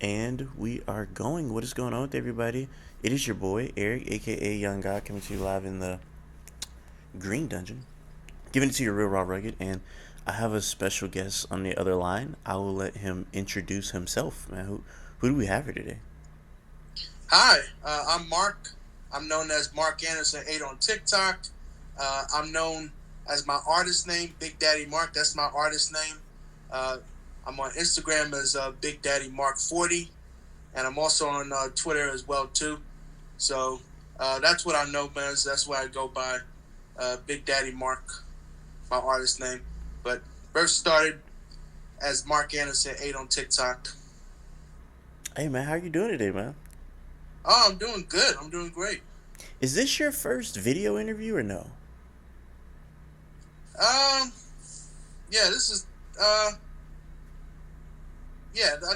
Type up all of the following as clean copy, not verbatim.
And we are going. What is going on with everybody? It is your boy, Eric, aka Young God, coming to you live in the Green Dungeon. Giving it to you real raw rugged. And I have a special guest on the other line. I will let him introduce himself, man. Who do we have here today? Hi, I'm Marc. I'm known as Marc Anderson 8 on TikTok. I'm known as my artist name, Big Daddy Marc. That's my artist name. I'm on Instagram as Big Daddy Marc 40, and I'm also on Twitter as well too. So that's what I know, man. That's what I go by, Big Daddy Marc, my artist name. But first started as Marc Anderson 8 on TikTok. Hey, man, how are you doing today, man? Oh, I'm doing good. I'm doing great. Is this your first video interview or no? Um, yeah, this is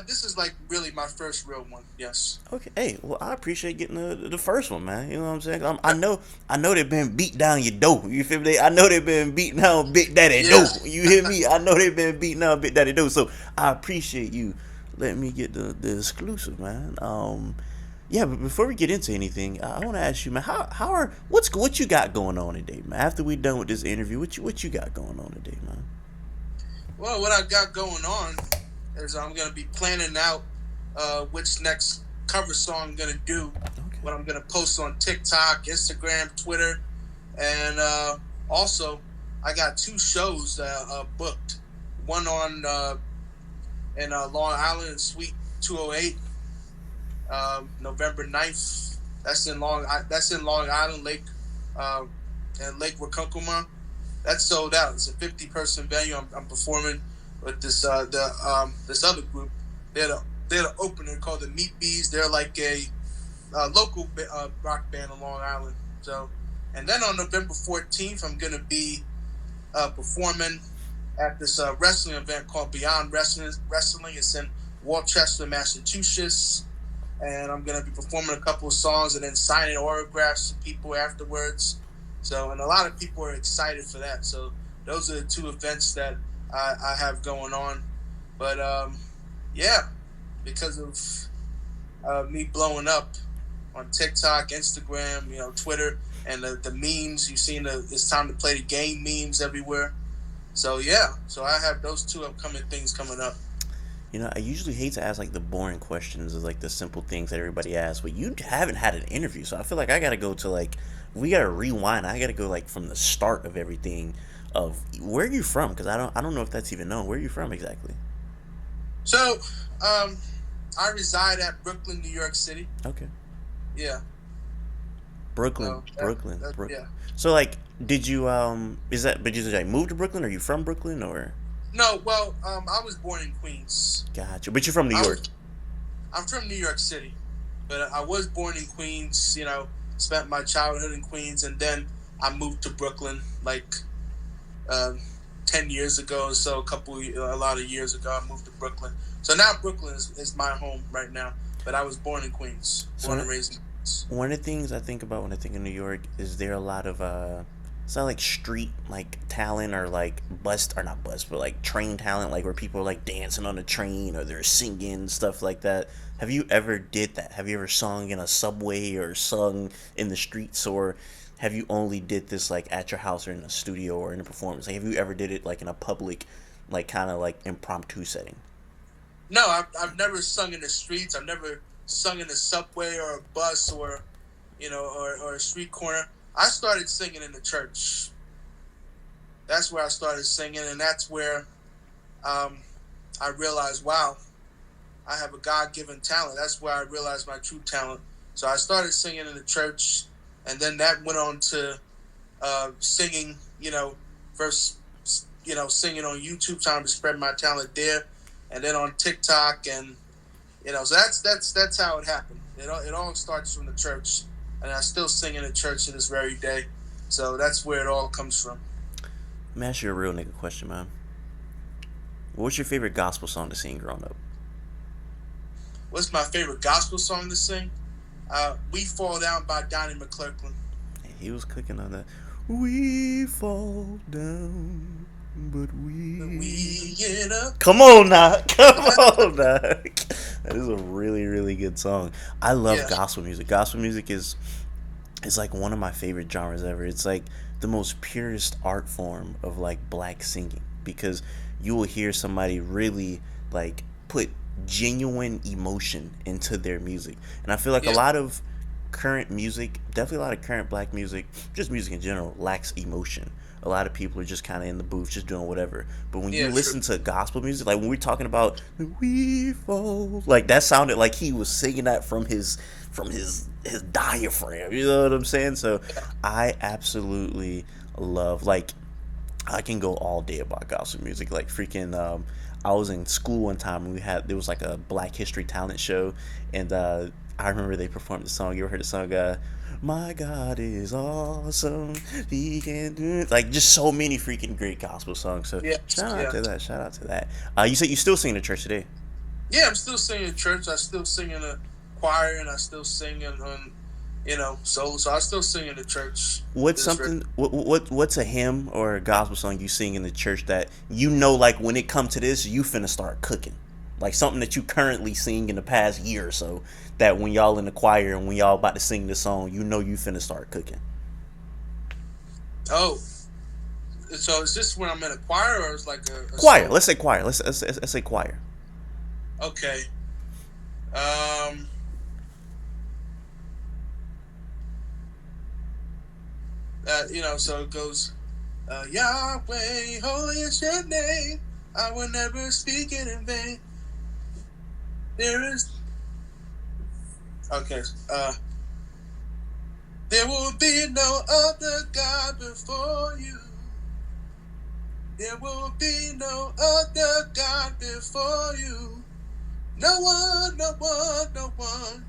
this is like really my first real one. Yes. Okay. Hey, well, I appreciate getting the first one, man. You know what I'm saying? I know they've been beat down your dough. You feel me? I know they've been beating down Big Daddy Yeah. dough. You hear me? I know they've been beating down Big Daddy dough. So I appreciate you letting me get the exclusive, man. Yeah, but before we get into anything, I want to ask you, man, what you got going on today, man? After we done with this interview, what you got going on today, man? Well, what I got going on is I'm gonna be planning out which next cover song I'm gonna do. Okay. What I'm gonna post on TikTok, Instagram, Twitter, and also I got two shows booked. One on in Long Island, Suite 208. November 9th. That's in Long Island Lake, and Lake Ronkonkoma. That's sold out. It's a 50-person venue. I'm performing with this this other group. They're the opener called the Meat Bees. They're like a local rock band on Long Island. So, and then on November 14th, I'm gonna be performing at this wrestling event called Beyond Wrestling. It's in Worcester, Massachusetts. And I'm going to be performing a couple of songs and then signing autographs to people afterwards. So, and a lot of people are excited for that. So those are the two events that I have going on. But, yeah, because of me blowing up on TikTok, Instagram, Twitter, and the memes, you've seen it's time to play the game memes everywhere. So, yeah, so I have those two upcoming things coming up. I usually hate to ask like the boring questions, is like the simple things that everybody asks, but you haven't had an interview, so I feel like I gotta go to we gotta rewind. I gotta go from the start of everything. Of where are you from? Because I don't know if that's even known. Where are you from exactly? So, I reside at Brooklyn, New York City. Okay. Yeah. Brooklyn, So Brooklyn, that, Brooklyn. yeah. So did you But you like move to Brooklyn? Are you from Brooklyn or? No, well, I was born in Queens. Gotcha. But you're from New York. I'm from New York City, but I was born in Queens. Spent my childhood in Queens, and then I moved to Brooklyn 10 years ago. So a lot of years ago, I moved to Brooklyn. So now Brooklyn is my home right now. But I was born in Queens, born and raised in Queens. One of the things I think about when I think of New York is there a lot of it's not like street talent or not bus but train talent, where people are dancing on the train or they're singing stuff like that. Have you ever did that? Have you ever sung in a subway or sung in the streets, or have you only did this at your house or in a studio or in a performance? Have you ever did it in a public kind of impromptu setting? No, I've never sung in the streets. I've never sung in a subway or a bus or or a street corner. I started singing in the church. That's where I started singing, and that's where I realized, wow, I have a God-given talent. That's where I realized my true talent. So I started singing in the church, and then that went on to singing, first, singing on YouTube, trying to spread my talent there, and then on TikTok, and, so that's how it happened. It all starts from the church. And I still sing in the church to this very day. So that's where it all comes from. Let me ask you a real nigga question, man. What's your favorite gospel song to sing growing up? What's my favorite gospel song to sing? We Fall Down by Donnie McClurkin. Hey, he was cooking on that. We fall down, but we get up. Come on now. Come on now. That is a really, really good song. I love Yeah, gospel music. Gospel music is like one of my favorite genres ever. It's like the most purest art form of like black singing because you will hear somebody really like put genuine emotion into their music. And I feel like a yeah, lot of current music, definitely a lot of current black music, just music in general, lacks emotion. A lot of people are just kind of in the booth, just doing whatever. But when you yeah, true. listen to gospel music, like when we're talking about "We Fall," like that sounded like he was singing that from his diaphragm. You know what I'm saying? So Yeah, I absolutely love like I can go all day about gospel music. Like freaking, I was in school one time and there was like a Black History talent show, and I remember they performed the song. You ever heard the song? My God is awesome. He can do it. Like just so many freaking great gospel songs. So yeah, shout out yeah. to that. Shout out to that. You said you still sing in church today. Yeah, I'm still singing in church. I still sing in a choir, and I still sing so I still sing in the church. What's This something? What's a hymn or a gospel song you sing in the church that you know, like when it come to this, you finna start cooking, like something that you currently sing in the past year or so. That when y'all in the choir and when y'all about to sing the song, you know you finna start cooking. Oh, so is this when I'm in a choir or is like a Choir. solo? Let's say choir. Let's say choir. Okay. Um. So it goes. Yahweh, holy is your name. I will never speak it in vain. There is okay. There will be no other God before you. There will be no other God before you. No one, no one, no one.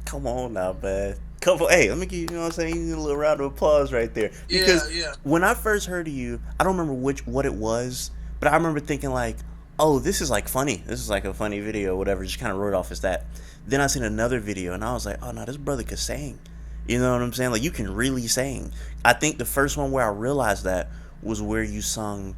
Come on now, man. Come on, hey, let me give you, you know what I'm saying, you need a little round of applause right there. Yeah, Because yeah. when I first heard of you, I don't remember what it was, but I remember thinking like, oh, this is like funny. This is like a funny video, or whatever. Just kind of wrote off as that. Then I seen another video, and I was like, oh no, this brother could sing. You know what I'm saying? Like you can really sing. I think the first one where I realized that was where you sung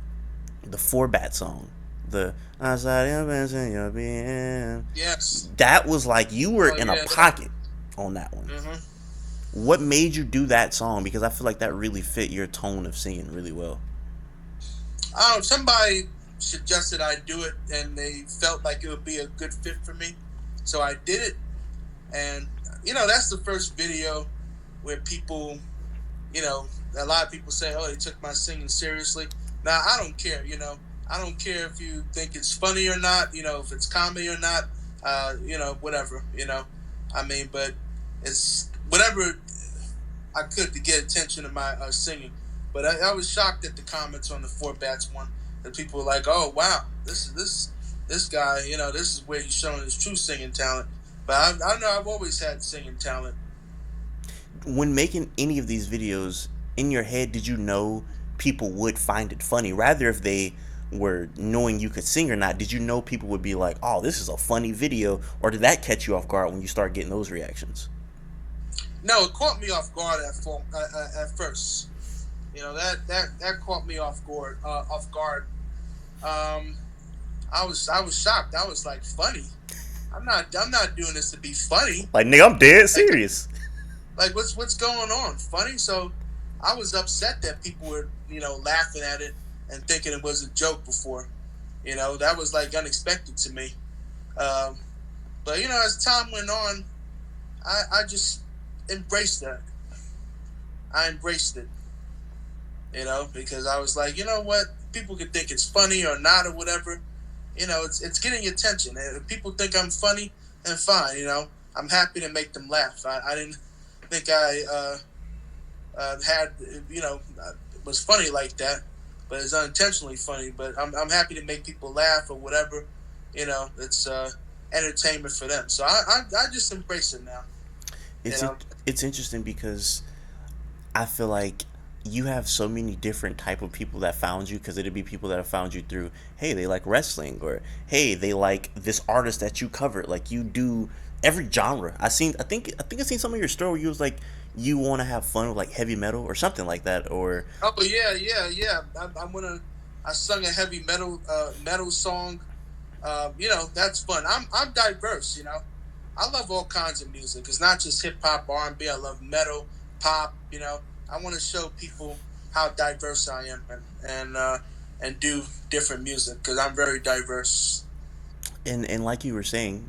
the four bat song. The outside your being. Yes. That was like you were Oh in a yeah, that. pocket on that one. Mm-hmm. What made you do that song? Because I feel like that really fit your tone of singing really well. Somebody suggested I do it, and they felt like it would be a good fit for me, so I did it. And that's the first video where people, you know, a lot of people say, "Oh, they took my singing seriously." Now I don't care. I don't care if you think it's funny or not. If it's comedy or not. Whatever. I mean, but it's whatever I could to get attention to my singing. But I was shocked at the comments on the Four Bats one. That people were like, "Oh wow, this guy. This is where he's showing his true singing talent." But I know I've always had singing talent. When making any of these videos, in your head, did you know people would find it funny? Rather, if they were knowing you could sing or not, did you know people would be like, "Oh, this is a funny video," or did that catch you off guard when you start getting those reactions? No, it caught me off guard at first. That caught me off guard. Off guard. Um, I was shocked. I was like, funny. I'm not doing this to be funny. Like, nigga, I'm dead Like serious. like what's going on? Funny. So I was upset that people were laughing at it and thinking it was a joke before. That was like unexpected to me. Um, but as time went on, I just embraced that. I embraced it. Because I was like, you know what? People could think it's funny or not or whatever. It's getting attention. And if people think I'm funny, then fine. I'm happy to make them laugh. I didn't think I had was funny like that, but it's unintentionally funny. But I'm happy to make people laugh or whatever. It's entertainment for them. So I just embrace it now. You It's know. it's interesting because I feel like you have so many different type of people that found you because it'd be people that have found you through, hey, they like wrestling, or hey, they like this artist that you covered. Like you do every genre. I think I seen some of your story where you was like you want to have fun with like heavy metal or something like that, or Oh yeah, yeah, yeah. I sung a heavy metal song That's fun. I'm diverse. I love all kinds of music. It's not just hip hop, R&B. I love metal, pop. I want to show people how diverse I am and do different music because I'm very diverse. And like you were saying,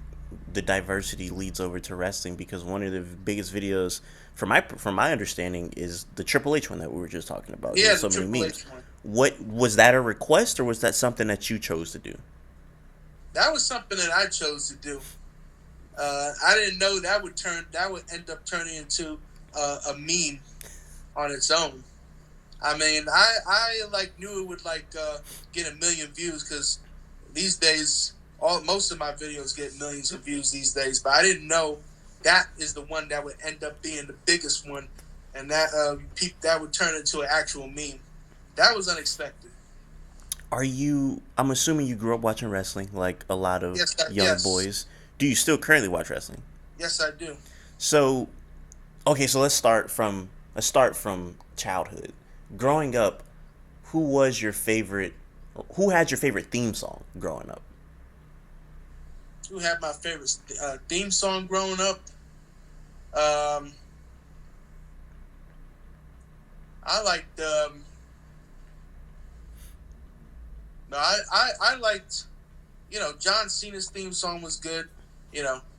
the diversity leads over to wrestling because one of the biggest videos, from my understanding, is the Triple H one that we were just talking about. Yeah, There's the so many Triple memes. H one. What was that, a request, or was that something that you chose to do? That was something that I chose to do. I didn't know that would end up turning into a meme on its own. I mean, I like knew it would get a million views because these days most of my videos get millions of views these days, but I didn't know that is the one that would end up being the biggest one, and that would turn into an actual meme. That was unexpected. I'm assuming you grew up watching wrestling like a lot of young Yes, boys. Do you still currently watch wrestling? yes, I do. So, okay, so let's start from childhood. Growing up, who was your favorite who had your favorite theme song growing up? Who had my favorite theme song growing up? Um, I liked. No, I liked. John Cena's theme song was good.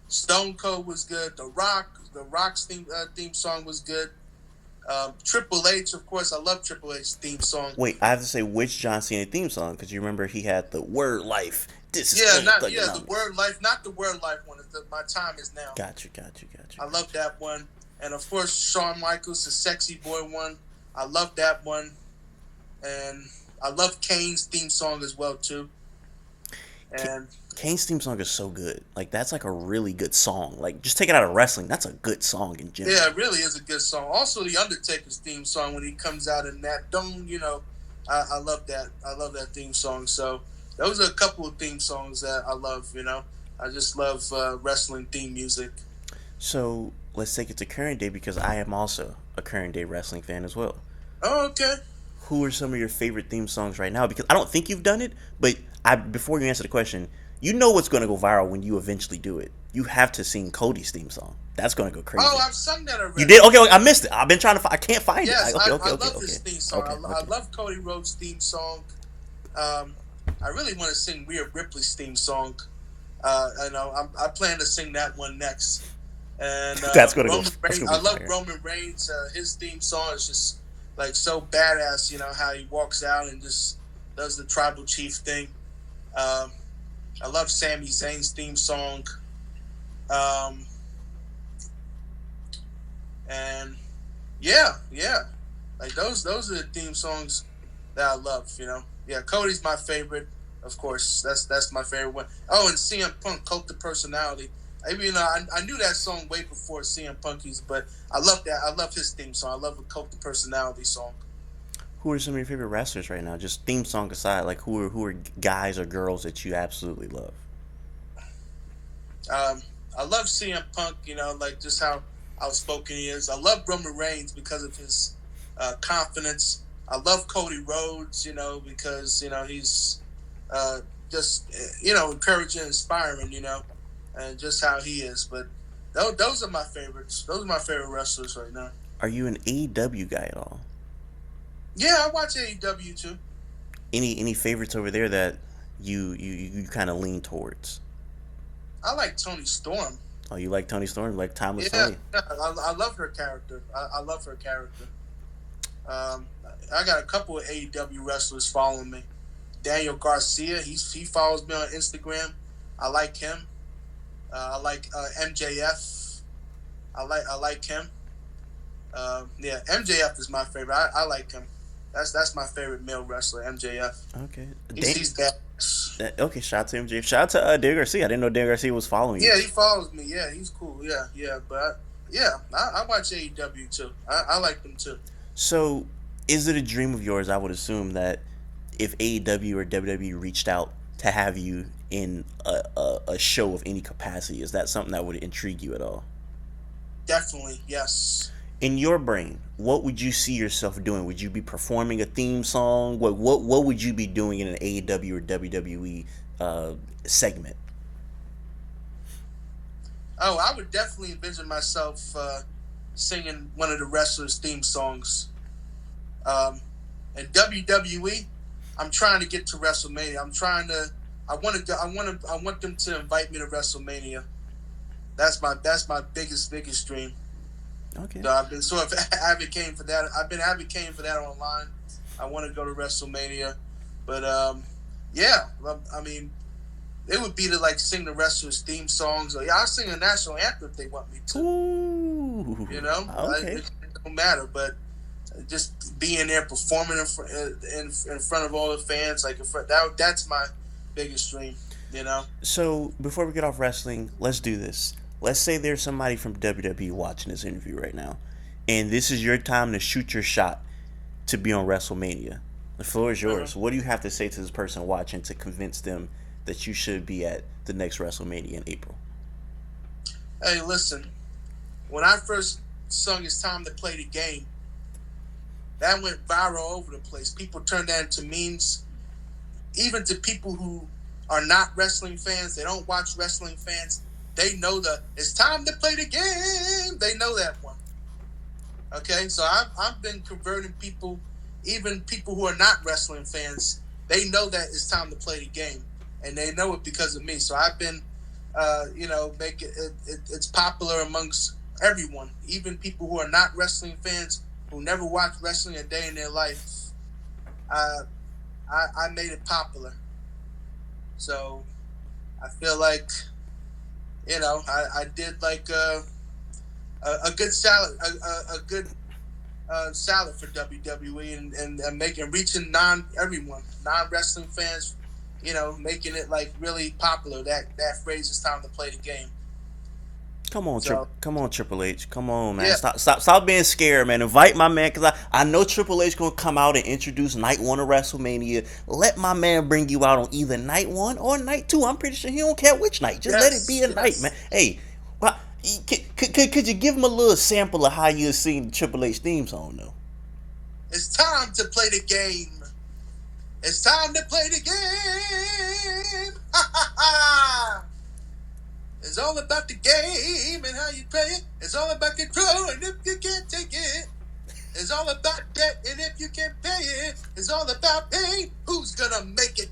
Stone Cold was good. The Rock's theme song was good. Triple H, of course, I love Triple H's theme song. Wait, I have to say which John Cena theme song because you remember he had the word life. This is Yeah, King not yeah the Thugonomics. Word Life, not the Word Life one. It's My Time Is Now. Got you, got you, got you, I got love that one, and of course Shawn Michaels, the Sexy Boy one. I love that one, and I love Kane's theme song as well too. you. And Kane's theme song is so good. Like that's like a really good song. Like just take it out of wrestling. That's a good song in general. yeah, it really is a good song. Also, the Undertaker's theme song when he comes out in that don't I love that. I love that theme song. So those are a couple of theme songs that I love. I just love wrestling theme music. So let's take it to current day because I am also a current day wrestling fan as well. Oh, okay. Who are some of your favorite theme songs right now? Because I don't think you've done it, but before you answer the question, you know what's going to go viral when you eventually do it. You have to sing Cody's theme song. That's going to go Oh, crazy. I've sung that You already. did? Okay, okay, I missed it. I've been trying to find. I can't find it. Yes, Okay, I okay, okay, love okay, his theme song. okay, I okay. love Cody Rhodes' theme song. Um, I really want to sing Rhea Ripley's theme song. I plan to sing that one next. And That's gonna go. Roman That's Reigns, gonna I be love fire. Roman Reigns. His theme song is just like so badass. How he walks out and just does the tribal chief thing. Um, I love Sami Zayn's theme song. Um, and yeah, like those are the theme songs that I love. Yeah, Cody's my favorite, of course. That's my favorite one. Oh, and CM Punk, Cult of Personality. I knew that song way before CM Punky's, but I love that. I love his theme song. I love a Cult of Personality song. Who are some of your favorite wrestlers right now? Just theme song aside, like who are guys or girls that you absolutely love? I love CM Punk. Like just how outspoken he is. I love Roman Reigns because of his confidence. I love Cody Rhodes. Because he's just encouraging, inspiring. And just how he is. But those are my favorites. Those are my favorite wrestlers right now. Are you an AEW guy at all? Yeah, I watch AEW too. Any favorites over there that you kind of lean towards? I like Tony Storm. Oh, you like Tony Storm, you like Timeless Yeah, Tony? I love her character. I love her character. Um, I got a couple of AEW wrestlers following me. Daniel Garcia, he follows me on Instagram. I like him. I like MJF. I like him. Yeah, MJF is my favorite. I like him. That's my favorite male wrestler, MJF. Okay. He's bad. Okay, shout out to MJ. Shout out to Dan Garcia. I didn't know Dan Garcia was following you. Yeah, he follows me. Yeah, he's cool. Yeah. But I watch AEW too. I like them too. So, is it a dream of yours? I would assume that if AEW or WWE reached out to have you in a show of any capacity, is that something that would intrigue you at all? Definitely, yes. In your brain, what would you see yourself doing? Would you be performing a theme song? What would you be doing in an AEW or WWE segment? Oh, I would definitely envision myself singing one of the wrestlers' theme songs. And WWE, I'm trying to get to WrestleMania. I'm trying to. I want to. I want them to invite me to WrestleMania. That's my biggest dream. Okay. So I've been sort of advocating for that. I've been advocating for that online. I want to go to WrestleMania, but yeah. I mean, it would be to like sing the wrestlers' theme songs. Or, yeah, I'll sing a national anthem if they want me to. Ooh. You know, Okay. it don't matter. But just being there performing in front of all the fans, like that's my biggest dream. You know. So before we get off wrestling, let's do this. Let's say there's somebody from WWE watching this interview right now, and this is your time to shoot your shot to be on WrestleMania. The floor is yours. What do you have to say to this person watching to convince them that you should be at the next WrestleMania in April? Hey, listen. When I first sung "It's Time to Play the Game," that went viral all over the place. People turned that into memes. Even to people who are not wrestling fans, they don't watch wrestling fans. They know "It's time to play the game." They know that one. Okay, so I've been converting people, even people who are not wrestling fans. They know that it's time to play the game, and they know it because of me. So I've been, make it's popular amongst everyone, even people who are not wrestling fans who never watched wrestling a day in their life. I made it popular, so I feel like, I did like a good salad, a good salad for WWE and reaching non-wrestling fans, making it like really popular. That phrase is time to play the game. Come on, Triple H. Come on, man. Yeah. Stop being scared, man. Invite my man, because I know Triple H gonna come out and introduce night one of WrestleMania. Let my man bring you out on either night one or night two. I'm pretty sure he don't care which night. Just let it be a night, man. Hey, well, could you give him a little sample of how you sing the Triple H theme song, though? It's time to play the game. It's time to play the game. Ha ha ha. It's all about the game and how you play it. It's all about control, and if you can't take it, it's all about debt, and if you can't pay it, it's all about pain. Who's gonna make it?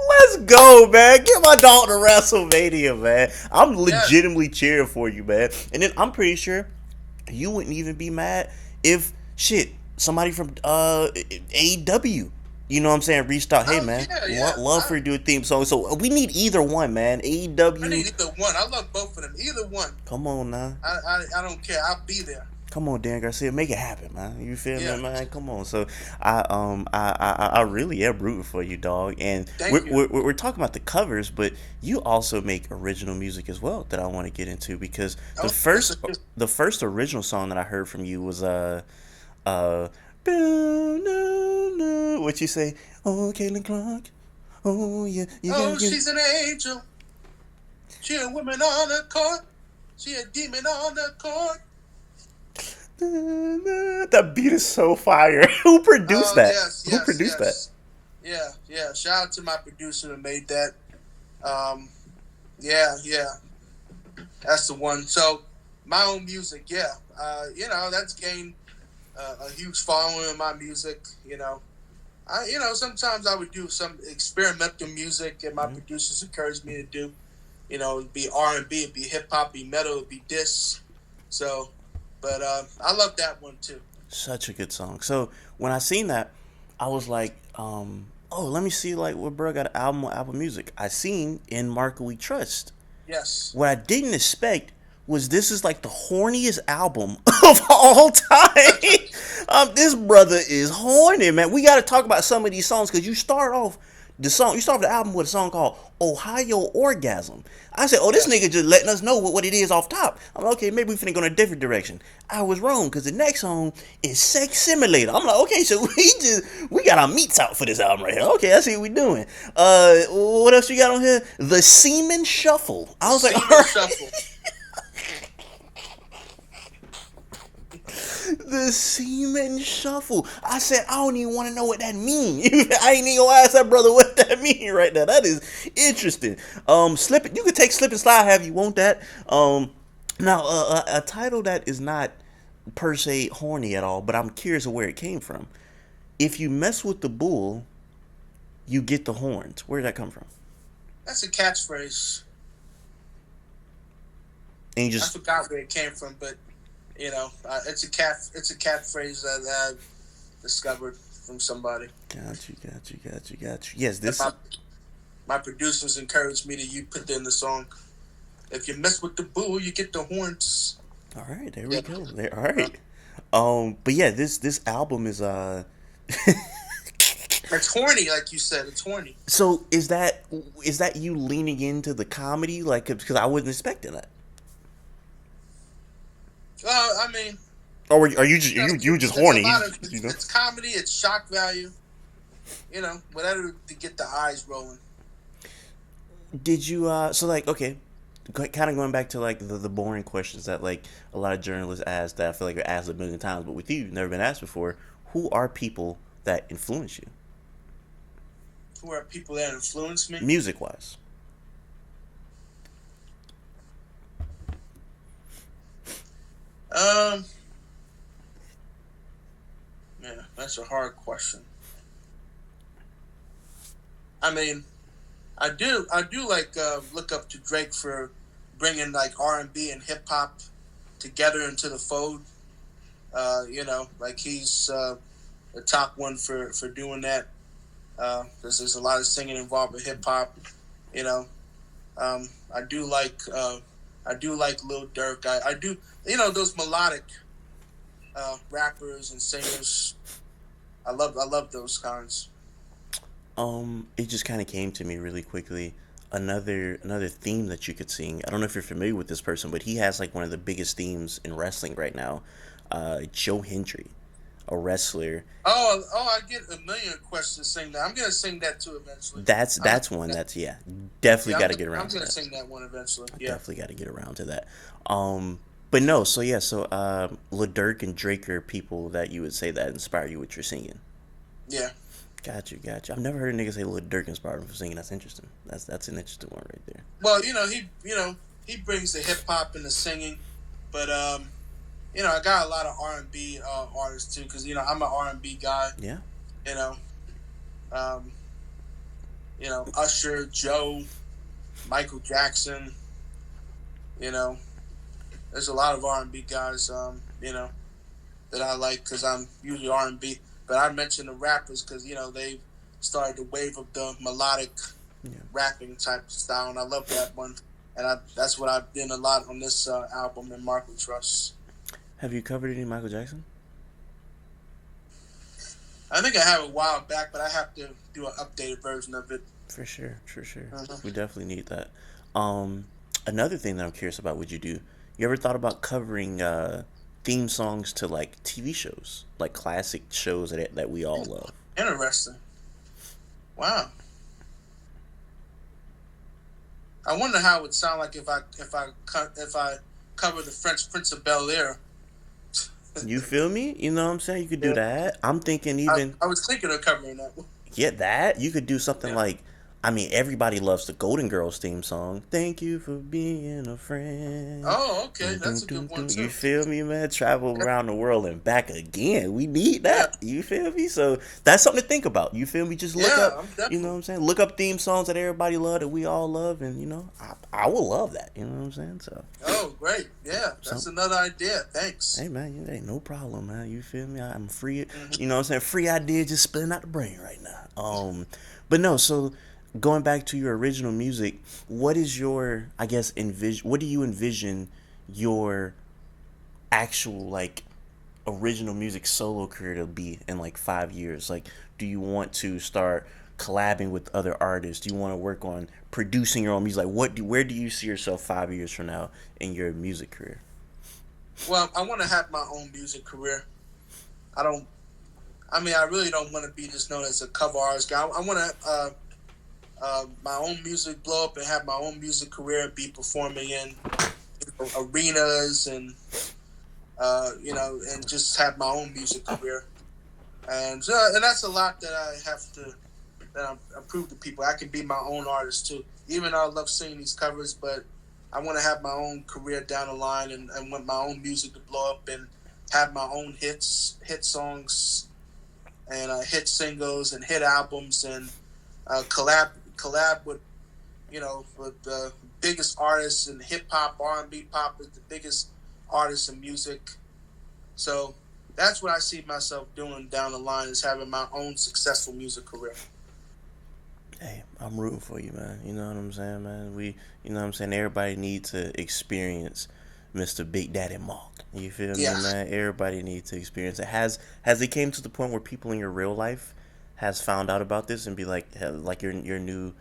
Let's go, man. Get my dog to WrestleMania, man. I'm legitimately cheering for you, man. And then I'm pretty sure you wouldn't even be mad if somebody from AEW, you know what I'm saying, reached out. Hey, man, love for you to do a theme song. So we need either one, man. AEW. I need either one. I love both of them. Either one. Come on now. I don't care. I'll be there. Come on, Dan Garcia, make it happen, man. You feel me, man? Come on. So I really am rooting for you, dog. And we're talking about the covers, but you also make original music as well that I want to get into, because the first original song that I heard from you was what you say? Oh, Caitlin Clark. Oh yeah. She's an angel. She a woman on the court. She a demon on the court. That beat is so fire. Who produced that? Who produced that? Yeah. Shout out to my producer that made that. Yeah. That's the one. So my own music, that's gained a huge following in my music. Sometimes I would do some experimental music, and my producers encouraged me to do. It'd be R&B, it'd be hip hop, it'd be metal, it'd be diss. So. But I love that one too. Such a good song. So when I seen that, I was like, let me see like what bro got an album on Apple Music. I seen In Marc We Trust. Yes. What I didn't expect was this is like the horniest album of all time. This brother is horny, man. We got to talk about some of these songs, because you start off the album with a song called Ohio Orgasm. I said, this nigga just letting us know what it is off top. I'm like, okay, maybe we finna go in a different direction. I was wrong, because the next song is Sex Simulator. I'm like, okay, so we got our meats out for this album right here. Okay, I see what we doing. What else you got on here? The Semen Shuffle. I was like, all right. The semen shuffle. I said I don't even want to know what that mean. I ain't even gonna ask that brother what that mean right now. That is interesting. Slip it. You could take slip and slide. Have you want that? Now a title that is not per se horny at all, but I'm curious of where it came from. If you mess with the bull, you get the horns. Where did that come from? That's a catchphrase. And you I just forgot where it came from, but it's a catchphrase that I discovered from somebody. got you. Yes, And this. my producers encouraged me to put that in the song. If you mess with the bull, you get the horns. All right, there we Yeah. go. There, all right. But yeah, this album is It's horny, like you said. It's horny. So is that you leaning into the comedy, like, because I wasn't expecting that, I mean, or are you just you just it's horny? a lot of You know? it's comedy. It's shock value. Whatever to get the eyes rolling. Did you so like okay, kind of going back to like the boring questions that like a lot of journalists ask that I feel like are asked a million times, but with you, never been asked before. Who are people that influence you, Who are people that influence me? music wise? Um, yeah, that's a hard question. I mean, I do like look up to Drake for bringing like R&B and hip hop together into the fold. Like he's the top one for doing that. Because there's a lot of singing involved with hip hop. You know, I do like Lil Durk. I do those melodic rappers and singers. I love those kinds. It just kind of came to me really quickly. Another theme that you could sing. I don't know if you're familiar with this person, but he has like one of the biggest themes in wrestling right now. Joe Hendry, a wrestler. I get a million questions saying that. I'm gonna sing that too eventually. That's one that's definitely Yeah, got to get around I'm to gonna that. sing that one eventually. Yeah, Definitely got to get around to that. But no, so Lil Durk and Drake are people that you would say that inspire you what you're singing. yeah. Got you. I've never heard a nigga say Lil Durk inspired him for singing. That's interesting. That's an interesting one right there. Well, he brings the hip hop and the singing, but I got a lot of R&B artists too because I'm an R&B guy. Yeah. You know, um, Usher, Joe, Michael Jackson. There's a lot of R&B guys. That I like because I'm usually R&B. But I mentioned the rappers because they started the wave of the melodic rapping type style, and I love that one. And that's what I've done a lot on this album in Mark We Trust. Have you covered any Michael Jackson? I think I have a while back, but I have to do an updated version of it. For sure. Uh-huh. We definitely need that. Another thing that I'm curious about, would you do? You ever thought about covering theme songs to like TV shows, like classic shows that we all love? Interesting. Wow. I wonder how it would sound like if I cover the French Prince of Bel-Air. You feel me? You know what I'm saying? You could do Yeah. that. I'm thinking even I was thinking of covering that one. that you could do something Yeah. like. I mean, everybody loves the Golden Girls theme song. Thank you for being a friend. Oh, okay, that's a good one too. You feel me, man? Travel around the world and back again. We need that. You feel me? So that's something to think about. You feel me? Just look Yeah, up. I'm definitely- You know what I'm saying? Look up theme songs that everybody love, that we all love, and I will love that. You know what I'm saying? So Oh, great. Yeah, that's another idea. Thanks. hey, man, hey, no problem, man. You feel me? I'm free. You know what I'm saying? Free idea, just spilling out the brain right now. But no, so. Going back to your original music, what is your, I guess, what do you envision your actual, like, original music solo career to be in, like, 5 years? Like, do you want to start collabing with other artists? Do you want to work on producing your own music? Like, where do you see yourself 5 years from now in your music career? Well, I want to have my own music career. I really don't want to be just known as a cover artist guy. I want to my own music blow up and have my own music career and be performing in arenas and and just have my own music career. And that's a lot that I have to I prove to people. I can be my own artist too. Even though I love singing these covers, but I want to have my own career down the line and want my own music to blow up and have my own hit songs, and hit singles and hit albums, and collab with with the biggest artists in hip hop, R&B, pop is the biggest artists in music. So that's what I see myself doing down the line, is having my own successful music career. Hey, I'm rooting for you, man. You know what I'm saying, man? You know what I'm saying? Everybody needs to experience Mr. Big Daddy Mark. You feel me, Yeah. man? Everybody needs to experience it. Has it came to the point where people in your real life has found out about this and be like your new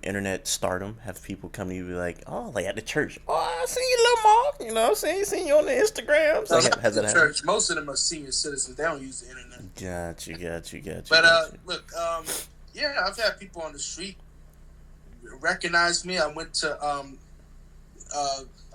internet stardom? Have people come to you and be like, oh, like at the church, oh, I see you, little Mark. You know what I'm saying? Seen you on the Instagrams. No, Like, not has the it happened? church. Most of them are senior citizens. They don't use the internet. Got But you. look, yeah, I've had people on the street recognize me. I went to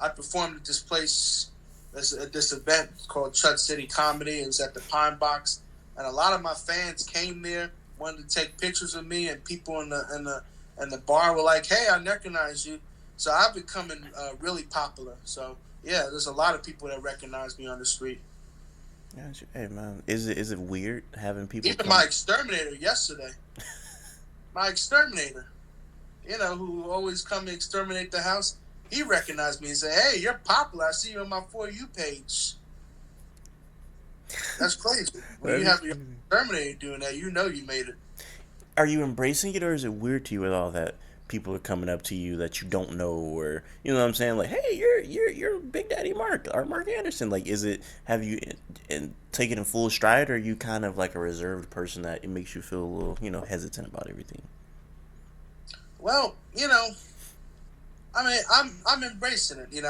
I performed at this place, this event called Chud City Comedy. It was at the Pine Box, and a lot of my fans came there, wanted to take pictures of me, and people in the bar were like, "Hey, I recognize you." So I've becoming really popular. So yeah, there's a lot of people that recognize me on the street. Got you. Hey, man, is it weird having people Even my come? exterminator yesterday, my exterminator, who always come to exterminate the house, he recognized me and said, "Hey, you're popular. I see you on my For You page." That's crazy. When That you is have your crazy. exterminator doing that, you know you made it. Are you embracing it, or is it weird to you with all that people are coming up to you that you don't know, or you know what I'm saying? Like, hey, you're Big Daddy Mark or Mark Anderson. Like, is it have you take it in full stride, or are you kind of like a reserved person that it makes you feel a little hesitant about everything? Well, I mean, I'm embracing it.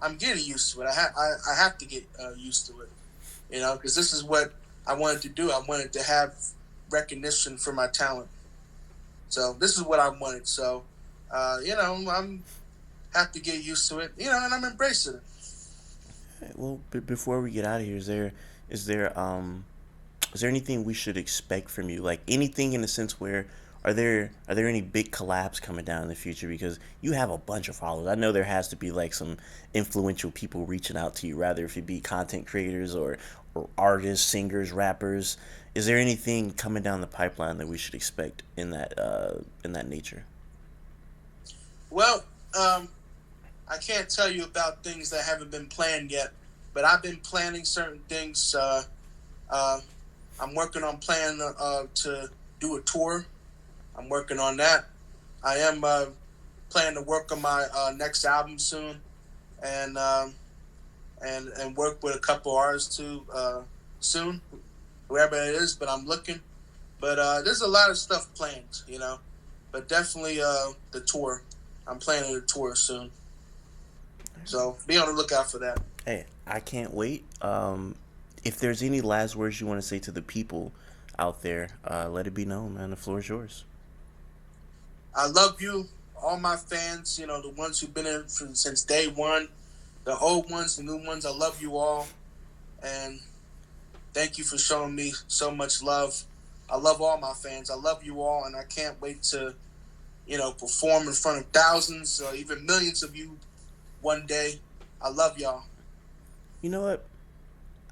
I'm getting used to it. I have to get used to it. Because this is what I wanted to do. I wanted to have recognition for my talent. So this is what I wanted. So, I'm have to get used to it. And I'm embracing it. Well, before we get out of here, is there is there anything we should expect from you? Like anything in the sense where are there any big collabs coming down in the future? Because you have a bunch of followers. I know there has to be like some influential people reaching out to you, rather if it be content creators or artists, singers, rappers. Is there anything coming down the pipeline that we should expect in that nature? Well, I can't tell you about things that haven't been planned yet, but I've been planning certain things. Uh, I'm working on planning to do a tour. I'm working on that. I am planning to work on my next album soon, and work with a couple artists too soon, whoever it is. But I'm looking. But there's a lot of stuff planned, But definitely the tour. I'm planning a tour soon, so be on the lookout for that. Hey, I can't wait. If there's any last words you want to say to the people out there, let it be known, man. The floor is yours. I love you, all my fans. The ones who've been in since day one, the old ones, the new ones. I love you all, and thank you for showing me so much love. I love all my fans. I love you all, and I can't wait to, perform in front of thousands or even millions of you one day. I love y'all. You know what?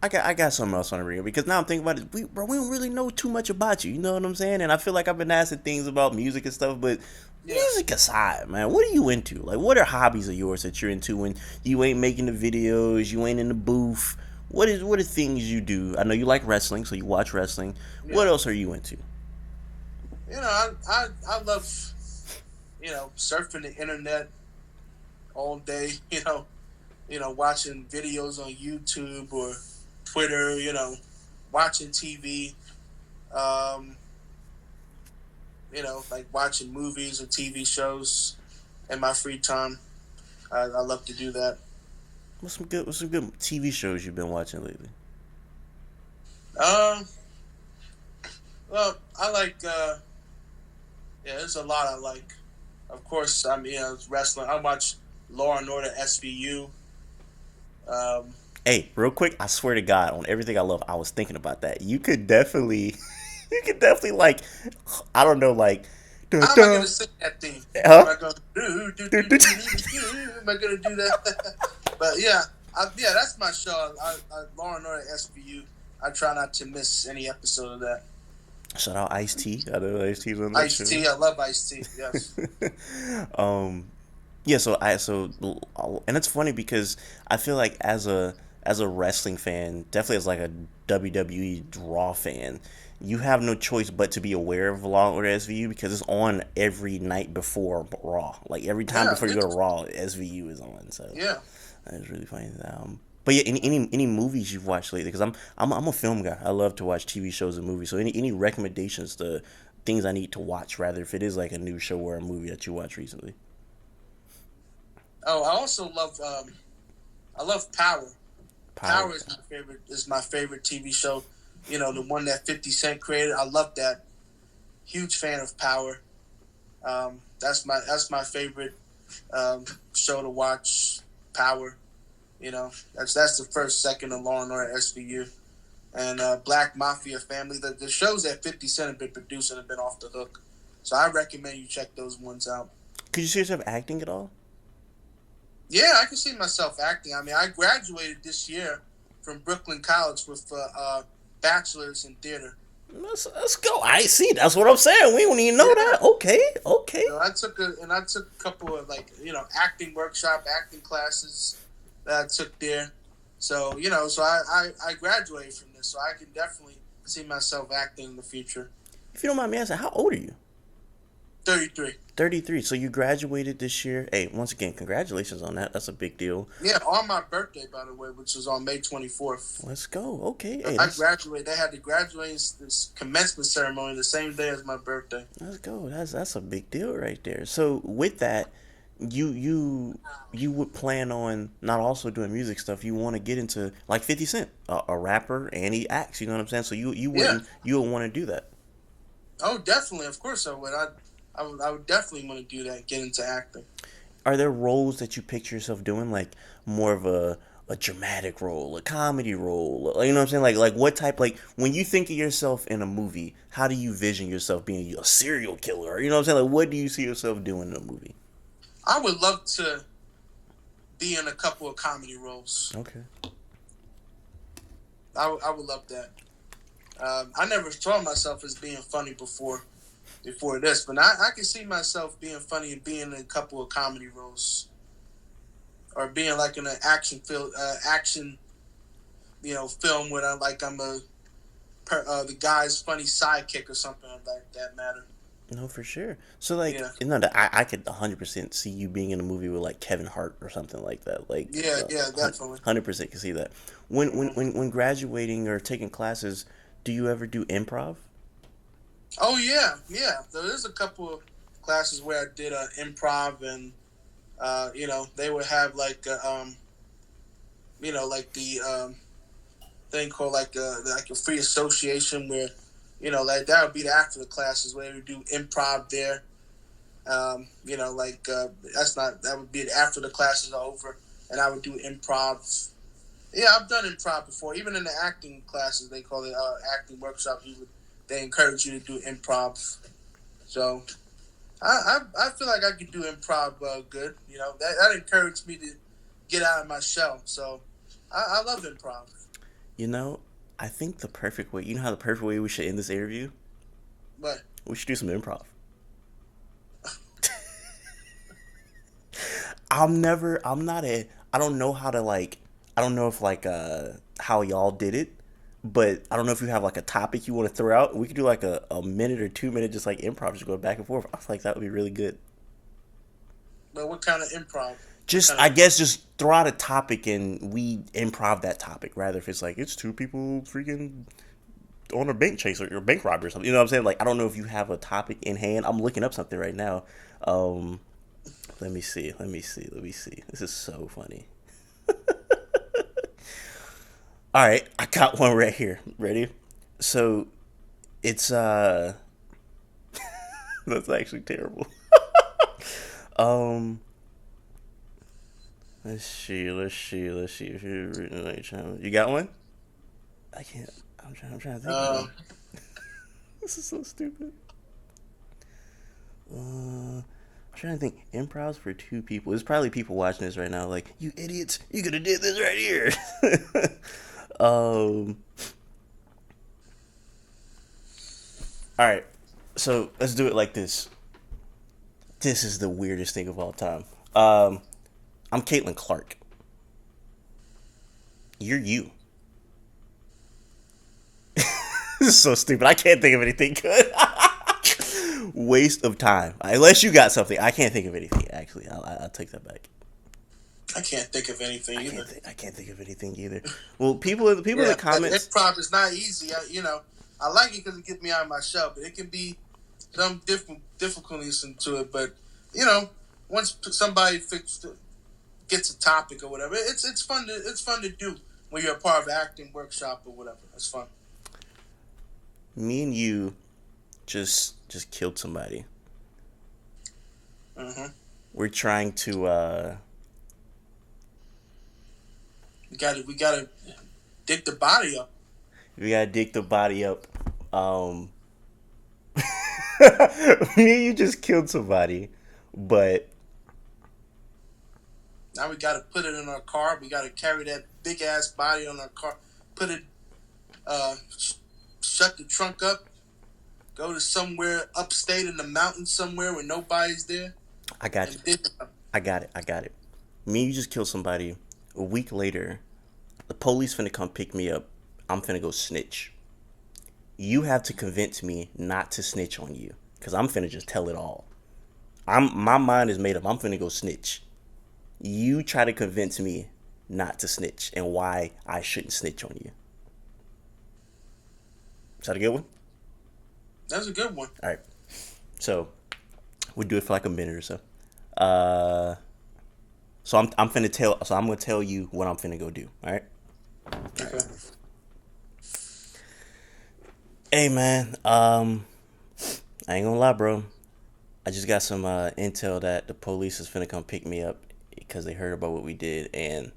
I got something else on the radio because now I'm thinking about it. We don't really know too much about you. You know what I'm saying? And I feel like I've been asking things about music and stuff, but Yeah. music aside, man, what are you into? Like, what are hobbies of yours that you're into when you ain't making the videos, you ain't in the booth? What are things you do? I know you like wrestling, so you watch wrestling. Yeah. What else are you into? I love, surfing the internet all day, watching videos on YouTube or Twitter, watching TV, um, like watching movies or TV shows in my free time. I love to do that. What's some good TV shows you've been watching lately? Um, well, I like, yeah, there's a lot I like. Of course, wrestling. I watch Law and Order SVU. Um, Hey, real quick, I swear to God, on everything I love, I was thinking about that. You could definitely, you could definitely like, I don't know, like, da How am I da, gonna sing that theme? Am huh? I gonna Am I gonna do that? But yeah, yeah, that's my show. Law and Order SVU. I try not to miss any episode of that. Shout out Ice T. I know Ice T's on that Ice show. T, I love Ice T. Yes. um, yeah. And it's funny because I feel like as a wrestling fan, definitely as like a WWE Raw fan, you have no choice but to be aware of Law and Order SVU because it's on every night before Raw. Like every time Yeah, before you go to interesting. Raw, SVU is on. So Yeah. that is really funny. But yeah, any movies you've watched lately? Because I'm a film guy. I love to watch TV shows and movies. So any recommendations to things I need to watch, rather if it is like a new show or a movie that you watched recently? Oh, I also love I love Power. Power. Power is my favorite TV show. You know, the one that 50 Cent created. I love that. Huge fan of Power. That's my favorite show to watch. Power. You know, that's the first, second of Law and Order SVU. And Black Mafia Family. The shows that 50 Cent have been producing have been off the hook. So I recommend you check those ones out. Could you see yourself acting at all? Yeah, I can see myself acting. I mean, I graduated this year from Brooklyn College with bachelor's in theater. Let's go. I see. That's what I'm saying. We don't even know Yeah. that. Okay. Okay. So I took a couple of acting workshop, acting classes that I took there. So I graduated from this, so I can definitely see myself acting in the future. If you don't mind me asking, how old are you? 33. 33. So you graduated this year. Hey, once again, congratulations on that. That's a big deal. Yeah, on my birthday, by the way, which was on May 24th. Let's go. Okay. Hey, I graduated. They had the graduating this commencement ceremony the same day as my birthday. let's go. That's a big deal right there. So with that, you would plan on not also doing music stuff. You want to get into like 50 Cent, a rapper, and he acts. You know what I'm saying? So Yeah. you would want to do that. Oh, definitely. Of course I would. I would definitely want to do that. Get into acting. Are there roles that you picture yourself doing, like more of a dramatic role, a comedy role? You know what I'm saying? Like what type? Like when you think of yourself in a movie, how do you vision yourself being a serial killer? You know what I'm saying? Like what do you see yourself doing in a movie? I would love to be in a couple of comedy roles. Okay. I would love that. I never saw myself as being funny before this, but I can see myself being funny and being in a couple of comedy roles, or being like in an action film where I'm the guy's funny sidekick or something like that matter. No, for sure. So like, Yeah, you know, I could 100% see you being in a movie with like Kevin Hart or something like that. Like, yeah, yeah, definitely. 100% can see that. When graduating or taking classes, do you ever do improv? Oh yeah, yeah. There's a couple of classes where I did improv, and they would have like the thing called like a free association where like that would be after the classes where we do improv there. That would be after the classes are over, and I would do improv. Yeah, I've done improv before. Even in the acting classes, they call it acting workshop. They encourage you to do improv. So I feel like I could do improv good. That encouraged me to get out of my shell. So I love improv. You know, I think the perfect way. You know how the perfect way we should end this interview? But We should do some improv. I'm not a. I don't know how to like. I don't know if like how y'all did it, but I don't know if you have like a topic you want to throw out. We could do like a minute or 2 minute just like improv, just going back and forth. I feel like that would be really good. what kind of improv? What Just kind I of guess just throw out a topic and we improv that topic. Rather if it's like it's two people freaking on a bank chase or bank robbery or something. You know what I'm saying? Like I don't know if you have a topic in hand. I'm looking up something right now. Um, let me see. Let me see. Let me see. This is so funny. All right, I got one right here. Ready? So it's that's actually terrible. Um Let's see. If you're reading the channel, you got one? I can't. I'm trying to think of Uh, one. This is so stupid. I'm trying to think. Improvs for two people. There's probably people watching this right now, like, you idiots! You could have did this right here. um. All right. So let's do it like this. This is the weirdest thing of all time. I'm Caitlin Clark. You're you. This is so stupid. I can't think of anything good. Waste of time. Unless you got something. I can't think of anything. Actually, I'll take that back. I can't think of anything either. I can't think of anything either. Well, people in the Yeah, but comments. improv is not easy. I like it because it gets me out of my shell, but it can be some different difficulties into it. But once somebody gets a topic or whatever, it's fun to do when you're a part of an acting workshop or whatever. It's fun. Me and you just killed somebody. Mm-hmm. We're trying to. We gotta dig the body up. We gotta dig the body up. Me and you just killed somebody, but Now we gotta put it in our car. We gotta carry that big ass body on our car. Put it, shut the trunk up. Go to somewhere upstate in the mountains somewhere where nobody's there. I got you. I got it. Me and you just killed somebody. A week later, the police finna come pick me up. I'm finna go snitch. You have to convince me not to snitch on you, cause I'm finna just tell it all. My mind is made up. I'm finna go snitch. You try to convince me not to snitch and why I shouldn't snitch on you. Is that a good one? That's a good one. All right. So we'll do it for like a minute or so. So I'm finna tell. So I'm gonna tell you what I'm finna go do. All right. Okay. Hey man. I ain't gonna lie, bro. I just got some intel that the police is finna come pick me up because they heard about what we did, and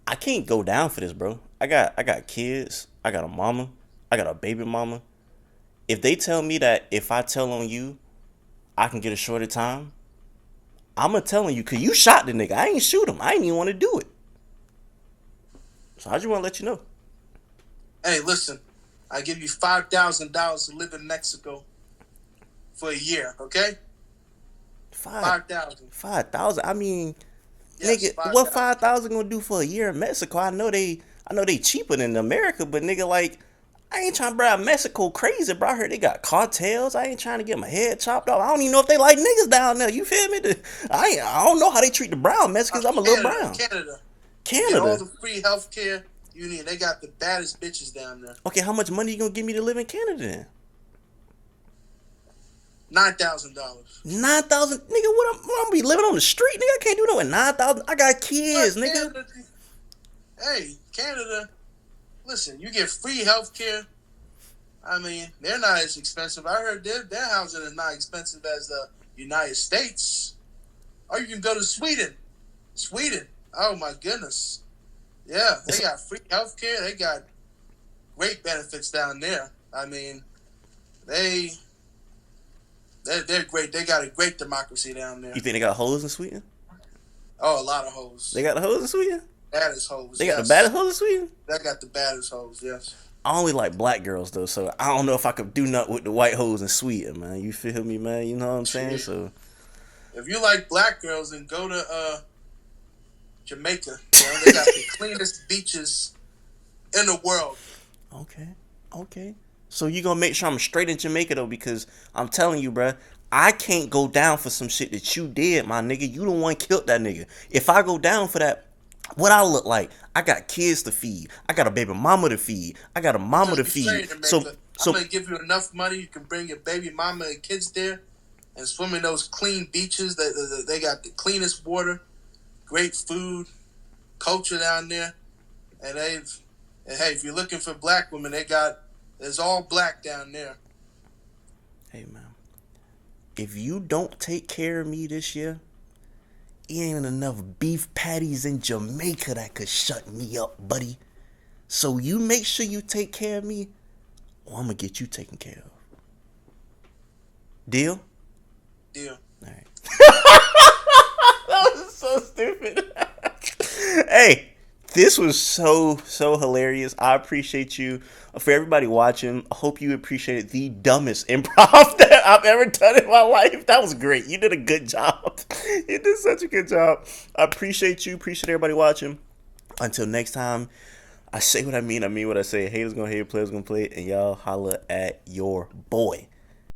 I can't go down for this, bro. I got kids. I got a mama. I got a baby mama. If they tell me that if I tell on you, I can get a shorter time, I'm gonna tell on you because you shot the nigga. I ain't shoot him. I ain't even want to do it. So I just want to let you know. Hey, listen. I give you $5,000 to live in Mexico for a year. Okay. 5,000. 5,000. I mean, Yes, nigga, 5,000. what 5,000 gonna do for a year in Mexico? I know they cheaper than America, but nigga, like, I ain't trying to drive Mexico crazy, bro. I heard they got cartels. I ain't trying to get my head chopped off. I don't even know if they like niggas down there. You feel me? I don't know how they treat the brown Mexicans. I'm a little brown. Canada. Canada. Get all the free health care you need. They got the baddest bitches down there. Okay, how much money you gonna give me to live in Canada then? $9,000. 9,000, nigga. What I'm gonna be living on the street, nigga? I can't do no with 9,000. I got kids, nigga. Canada, hey, Canada. Listen, you get free health care. I mean, they're not as expensive. I heard their housing is not expensive as the United States. Or you can go to Sweden. Oh my goodness. Yeah, they got free health care. They got great benefits down there. I mean, they're great. They got a great democracy down there. You think they got hoes in Sweden? Oh, a lot of hoes. They got the hoes in Sweden? Baddest hoes. They got the baddest hoes in Sweden? They got the baddest hoes, yes. I only like black girls though, so I don't know if I could do nothing with the white hoes in Sweden, man. You feel me, man? You know what I'm saying? So if you like black girls, then go to Jamaica. You know, they got the cleanest beaches in the world. Okay. So you gonna make sure I'm straight in Jamaica though, because I'm telling you, bruh, I can't go down for some shit that you did, my nigga. You the one killed that nigga. If I go down for that, what I look like? I got kids to feed. I got a baby mama to feed. I got a mama to feed. So I'm gonna give you enough money. You can bring your baby mama and kids there and swim in those clean beaches. They got the cleanest water, great food, culture down there, and hey, if you're looking for black women, there's all black down there. Hey man, if you don't take care of me this year, Ain't enough beef patties in Jamaica that could shut me up, buddy. So you make sure you take care of me, or I'm gonna get you taken care of. Deal? Deal. All right. That was so stupid. Hey, this was so hilarious. I appreciate you. For everybody watching, I hope you appreciated the dumbest improv that I've ever done in my life. That was great. You did a good job. You did such a good job. I appreciate you. Appreciate everybody watching. Until next time, I say what I mean what I say. Haters gonna hate, players gonna play, and y'all holla at your boy.